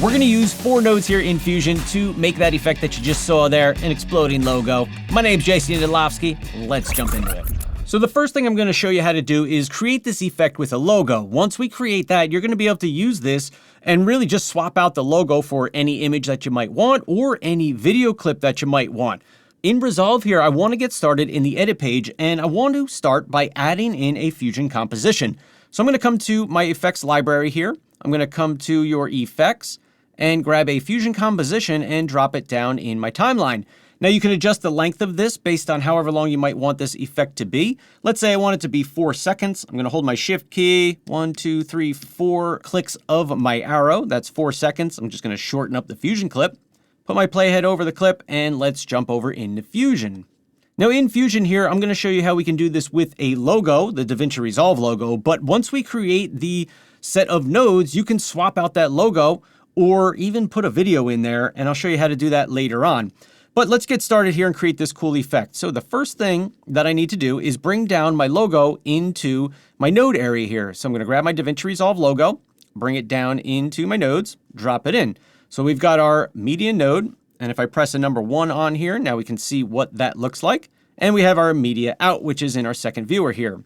we're going to use 4 nodes here in Fusion to make that effect that you just saw there, an exploding logo. My name's Jason Nadlovsky. Let's jump into it. So the first thing I'm going to show you how to do is create this effect with a logo. Once we create that, you're going to be able to use this and really just swap out the logo for any image that you might want or any video clip that you might want. In Resolve here, I want to get started in the edit page, and I want to start by adding in a Fusion composition. So I'm going to come to my effects library here. I'm going to come to your effects and grab a Fusion composition and drop it down in my timeline. Now you can adjust the length of this based on however long you might want this effect to be. Let's say I want it to be 4 seconds. I'm going to hold my shift key, 1, 2, 3, 4 clicks of my arrow. That's 4 seconds. I'm just going to shorten up the Fusion clip, put my playhead over the clip, and let's jump over into Fusion. Now in Fusion here, I'm going to show you how we can do this with a logo, the DaVinci Resolve logo. But once we create the set of nodes, you can swap out that logo or even put a video in there, and I'll show you how to do that later on. But let's get started here and create this cool effect. So the first thing that I need to do is bring down my logo into my node area here. So I'm going to grab my DaVinci Resolve logo, bring it down into my nodes, drop it in. So we've got our median node, and if I press a number 1 on here, now we can see what that looks like. And we have our media out, which is in our second viewer here.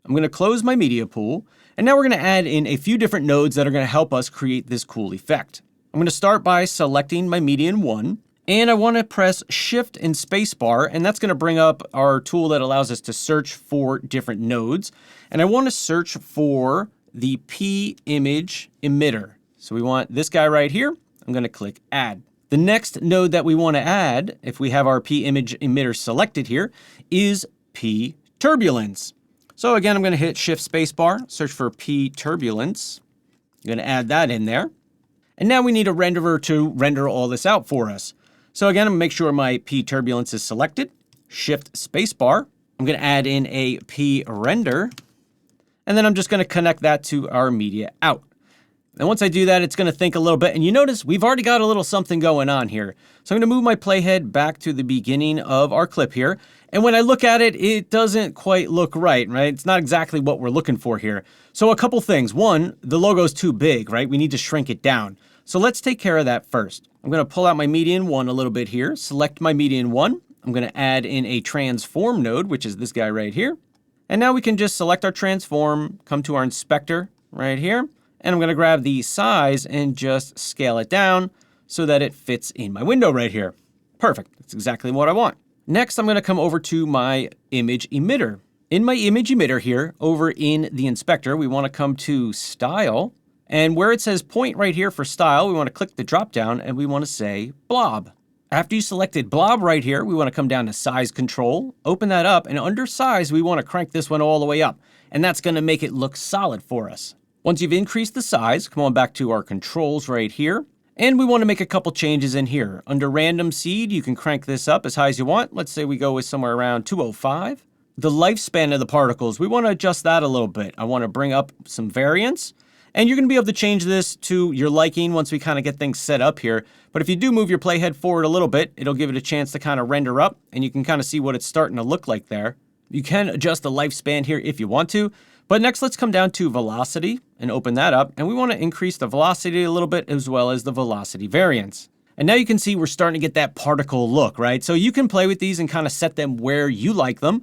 I'm going to close my media pool, and now we're going to add in a few different nodes that are going to help us create this cool effect. I'm going to start by selecting my median 1. And I want to press Shift and Spacebar, and that's going to bring up our tool that allows us to search for different nodes. And I want to search for the PImage Emitter. So we want this guy right here. I'm going to click Add. The next node that we want to add, if we have our PImage Emitter selected here, is PTurbulance. So again, I'm going to hit Shift Spacebar, search for PTurbulance. I'm going to add that in there. And now we need a renderer to render all this out for us. So again, I'm going to make sure my PTurbulance is selected, Shift Spacebar. I'm going to add in a P-render, and then I'm just going to connect that to our media out. And once I do that, it's going to think a little bit, and you notice we've already got a little something going on here. So I'm going to move my playhead back to the beginning of our clip here, and when I look at it, it doesn't quite look right? It's not exactly what we're looking for here. So a couple things. One, the logo's too big, right? We need to shrink it down. So let's take care of that first. I'm going to pull out my median 1 a little bit here, select my median 1. I'm going to add in a transform node, which is this guy right here. And now we can just select our transform, come to our inspector right here, and I'm going to grab the size and just scale it down so that it fits in my window right here. Perfect. That's exactly what I want. Next, I'm going to come over to my image emitter. In my image emitter here, over in the inspector, we want to come to Style. And where it says point right here for style, we want to click the drop down and we want to say blob. After you selected blob right here, we want to come down to size control, open that up, and under size, we want to crank this one all the way up. And that's going to make it look solid for us. Once you've increased the size, come on back to our controls right here. And we want to make a couple changes in here. Under random seed, you can crank this up as high as you want. Let's say we go with somewhere around 205. The lifespan of the particles, we want to adjust that a little bit. I want to bring up some variance. And you're going to be able to change this to your liking once we kind of get things set up here. But if you do move your playhead forward a little bit, it'll give it a chance to kind of render up, and you can kind of see what it's starting to look like there. You can adjust the lifespan here if you want to. But next, let's come down to velocity and open that up. And we want to increase the velocity a little bit as well as the velocity variance. And now you can see we're starting to get that particle look, right? So you can play with these and kind of set them where you like them.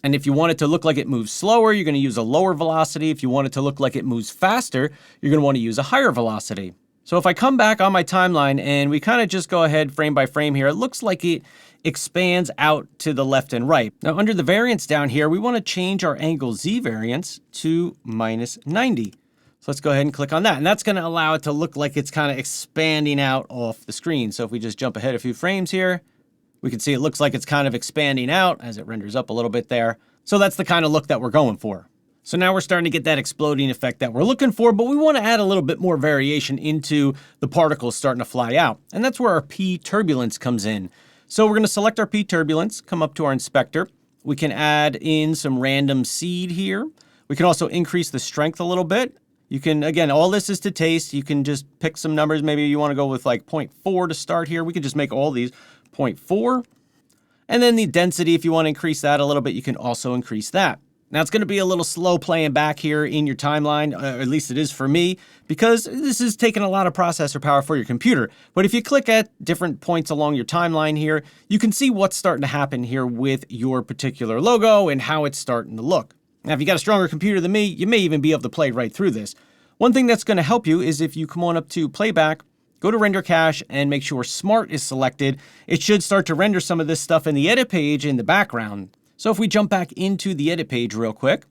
And if you want it to look like it moves slower, you're going to use a lower velocity. If you want it to look like it moves faster, you're going to want to use a higher velocity. So if I come back on my timeline and we kind of just go ahead frame by frame here, it looks like it expands out to the left and right. Now under the variance down here, we want to change our angle Z variance to -90. So let's go ahead and click on that. And that's going to allow it to look like it's kind of expanding out off the screen. So if we just jump ahead a few frames here, we can see it looks like it's kind of expanding out as it renders up a little bit there. So that's the kind of look that we're going for. So now we're starting to get that exploding effect that we're looking for, but we want to add a little bit more variation into the particles starting to fly out. And that's where our P-turbulance comes in. So we're going to select our P-turbulance, come up to our inspector. We can add in some random seed here. We can also increase the strength a little bit. You can, again, all this is to taste. You can just pick some numbers. Maybe you want to go with like 0.4 to start here. We can just make all these 0.4. And then the density, if you want to increase that a little bit, you can also increase that. Now, it's going to be a little slow playing back here in your timeline, at least it is for me, because this is taking a lot of processor power for your computer. But if you click at different points along your timeline here, you can see what's starting to happen here with your particular logo and how it's starting to look. Now, if you got a stronger computer than me, you may even be able to play right through this. One thing that's going to help you is if you come on up to Playback, go to Render Cache, and make sure Smart is selected. It should start to render some of this stuff in the edit page in the background. So if we jump back into the edit page real quick,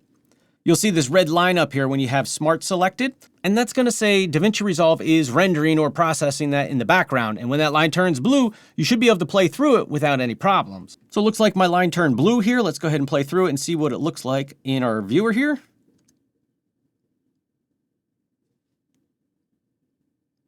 you'll see this red line up here when you have Smart selected, and that's going to say DaVinci Resolve is rendering or processing that in the background. And when that line turns blue, you should be able to play through it without any problems. So it looks like my line turned blue here. Let's go ahead and play through it and see what it looks like in our viewer here.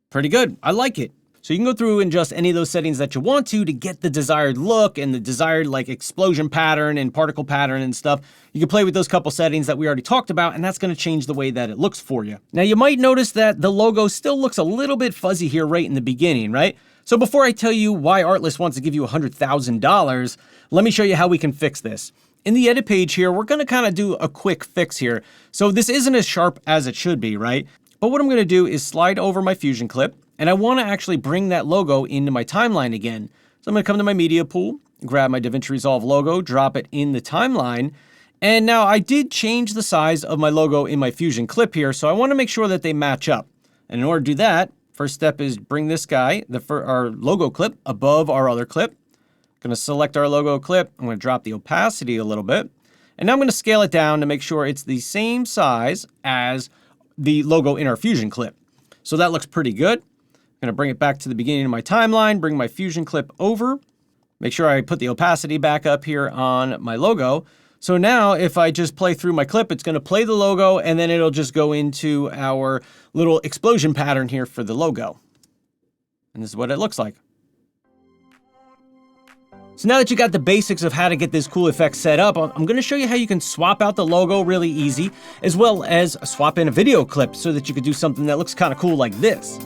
Pretty good. I like it. So you can go through and adjust any of those settings that you want to get the desired look and the desired like explosion pattern and particle pattern and stuff. You can play with those couple settings that we already talked about, and that's going to change the way that it looks for you. Now, you might notice that the logo still looks a little bit fuzzy here right in the beginning, right? So before I tell you why Artlist wants to give you $100,000, let me show you how we can fix this. In the edit page here, we're going to kind of do a quick fix here. So this isn't as sharp as it should be, right? But what I'm going to do is slide over my Fusion clip, and I want to actually bring that logo into my timeline again. So I'm going to come to my media pool, grab my DaVinci Resolve logo, drop it in the timeline. And now I did change the size of my logo in my Fusion clip here, so I want to make sure that they match up. And in order to do that, first step is bring this guy, our logo clip, above our other clip. I'm going to select our logo clip. I'm going to drop the opacity a little bit. And now I'm going to scale it down to make sure it's the same size as the logo in our Fusion clip. So that looks pretty good. I'm going to bring it back to the beginning of my timeline, bring my Fusion clip over, make sure I put the opacity back up here on my logo. So now if I just play through my clip, it's going to play the logo, and then it'll just go into our little explosion pattern here for the logo. And this is what it looks like. So now that you got the basics of how to get this cool effect set up, I'm going to show you how you can swap out the logo really easy, as well as swap in a video clip so that you could do something that looks kind of cool like this.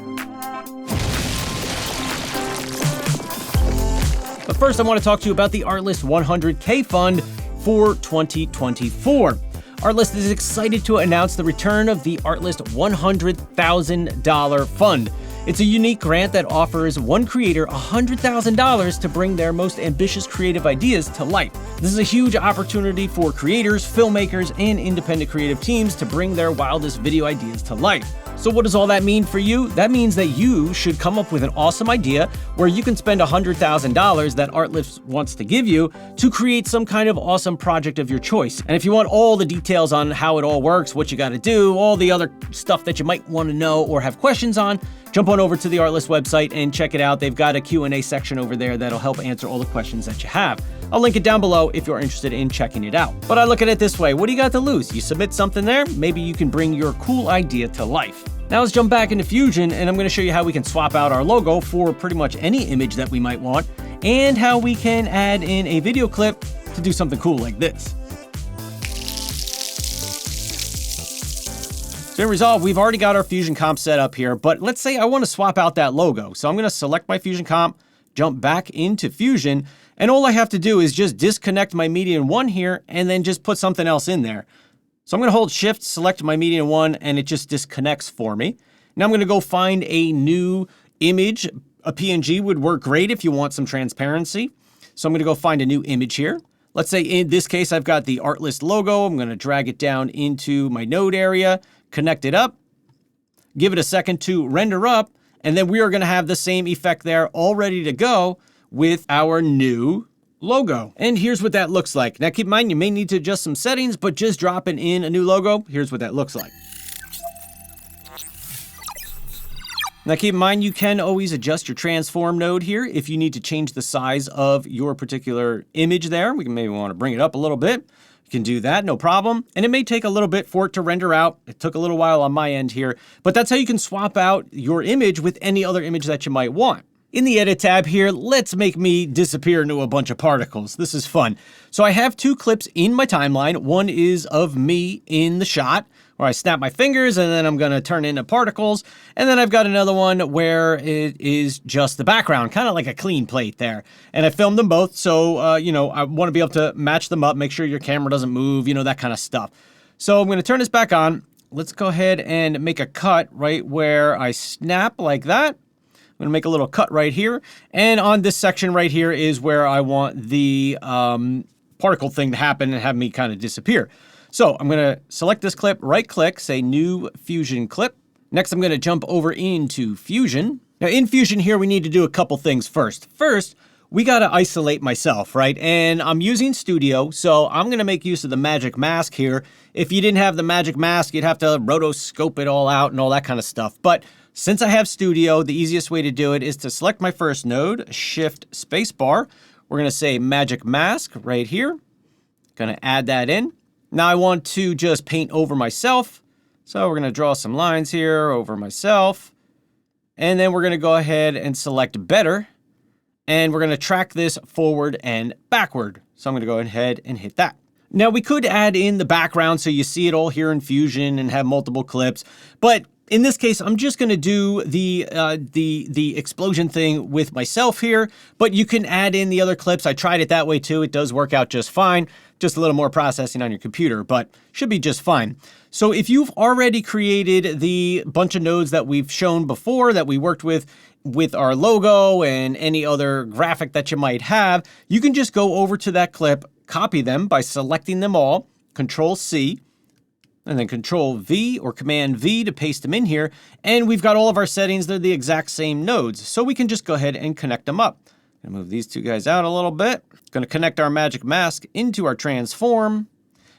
But first, I want to talk to you about the Artlist 100K Fund for 2024. Artlist is excited to announce the return of the Artlist $100,000 Fund. It's a unique grant that offers one creator $100,000 to bring their most ambitious creative ideas to life. This is a huge opportunity for creators, filmmakers, and independent creative teams to bring their wildest video ideas to life. So what does all that mean for you? That means that you should come up with an awesome idea where you can spend $100,000 that Artlist wants to give you to create some kind of awesome project of your choice. And if you want all the details on how it all works, what you got to do, all the other stuff that you might want to know or have questions on, jump on over to the Artlist website and check it out. They've got a Q&A section over there that'll help answer all the questions that you have. I'll link it down below if you're interested in checking it out. But I look at it this way, what do you got to lose? You submit something there, maybe you can bring your cool idea to life. Now let's jump back into Fusion, and I'm going to show you how we can swap out our logo for pretty much any image that we might want, and how we can add in a video clip to do something cool like this. So in Resolve, we've already got our Fusion comp set up here, but let's say I want to swap out that logo. So I'm going to select my Fusion comp, jump back into Fusion, and all I have to do is just disconnect my median 1 here, and then just put something else in there. So I'm going to hold Shift, select my median 1, and it just disconnects for me. Now I'm going to go find a new image. A PNG would work great if you want some transparency. So I'm going to go find a new image here. Let's say in this case, I've got the Artlist logo. I'm going to drag it down into my node area, connect it up, give it a second to render up, and then we are going to have the same effect there all ready to go with our new logo. And here's what that looks like. Now keep in mind, you may need to adjust some settings, but just dropping in a new logo, here's what that looks like. Now keep in mind, you can always adjust your transform node here if you need to change the size of your particular image there. We can maybe want to bring it up a little bit. You can do that, no problem. And it may take a little bit for it to render out. It took a little while on my end here, but that's how you can swap out your image with any other image that you might want. In the Edit tab here, let's make me disappear into a bunch of particles. This is fun. So I have 2 clips in my timeline. One is of me in the shot, where I snap my fingers and then I'm gonna turn into particles. And then I've got another one where it is just the background, kind of like a clean plate there. And I filmed them both, so you know, I wanna be able to match them up, make sure your camera doesn't move, you know, that kind of stuff. So I'm gonna turn this back on. Let's go ahead and make a cut right where I snap like that. I'm gonna make a little cut right here. And on this section right here is where I want the particle thing to happen and have me kind of disappear. So I'm gonna select this clip, right click, say new Fusion clip. Next, I'm gonna jump over into Fusion. Now in Fusion here, we need to do a couple things first. First, we gotta isolate myself, right? And I'm using Studio, so I'm gonna make use of the magic mask here. If you didn't have the magic mask, you'd have to rotoscope it all out and all that kind of stuff. But since I have Studio, the easiest way to do it is to select my first node, Shift Spacebar. We're gonna say Magic Mask right here. Gonna add that in. Now I want to just paint over myself. So we're gonna draw some lines here over myself. And then we're gonna go ahead and select Better. And we're gonna track this forward and backward. So I'm gonna go ahead and hit that. Now we could add in the background so you see it all here in Fusion and have multiple clips, but in this case, I'm just going to do the explosion thing with myself here, but you can add in the other clips. I tried it that way too. It does work out just fine. Just a little more processing on your computer, but should be just fine. So if you've already created the bunch of nodes that we've shown before that we worked with our logo and any other graphic that you might have, you can just go over to that clip, copy them by selecting them all, Control C, and then Control V or Command V to paste them in here. And we've got all of our settings. They're the exact same nodes. So we can just go ahead and connect them up. I'm gonna move these 2 guys out a little bit. Gonna connect our magic mask into our transform.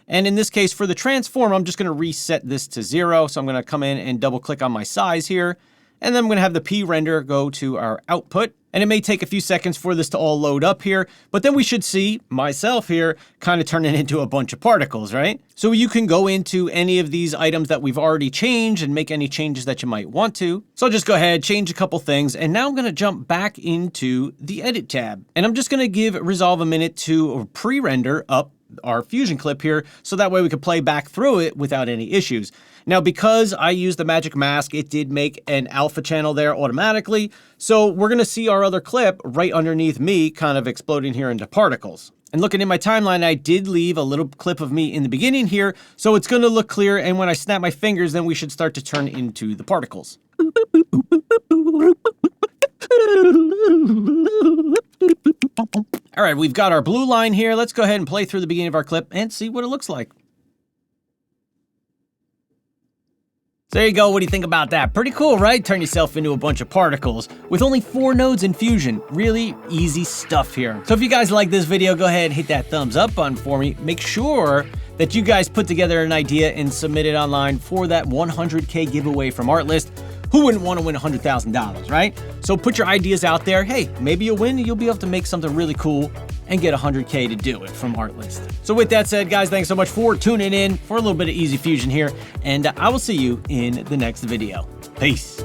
And in this case, for the transform, I'm just gonna reset this to 0. So I'm gonna come in and double click on my size here. And then I'm gonna have the P render go to our output. And it may take a few seconds for this to all load up here, but then we should see myself here kind of turning into a bunch of particles, right? So you can go into any of these items that we've already changed and make any changes that you might want to. So I'll just go ahead, change a couple things, and now I'm gonna jump back into the Edit tab. And I'm just gonna give Resolve a minute to pre-render up our Fusion clip here, so that way we can play back through it without any issues. Now, because I used the magic mask, it did make an alpha channel there automatically. So we're gonna see our other clip right underneath me kind of exploding here into particles. And looking in my timeline, I did leave a little clip of me in the beginning here, so it's gonna look clear, and when I snap my fingers, then we should start to turn into the particles. All right, we've got our blue line here. Let's go ahead and play through the beginning of our clip and see what it looks like. So there you go, what do you think about that? Pretty cool, right? Turn yourself into a bunch of particles with only 4 nodes in Fusion. Really easy stuff here. So if you guys like this video, go ahead and hit that thumbs up button for me. Make sure that you guys put together an idea and submit it online for that 100K giveaway from Artlist. Who wouldn't want to win $100,000, right? So put your ideas out there. Hey, maybe you'll win and you'll be able to make something really cool and get 100K to do it from Artlist. So with that said, guys, thanks so much for tuning in for a little bit of easy Fusion here, and I will see you in the next video. Peace.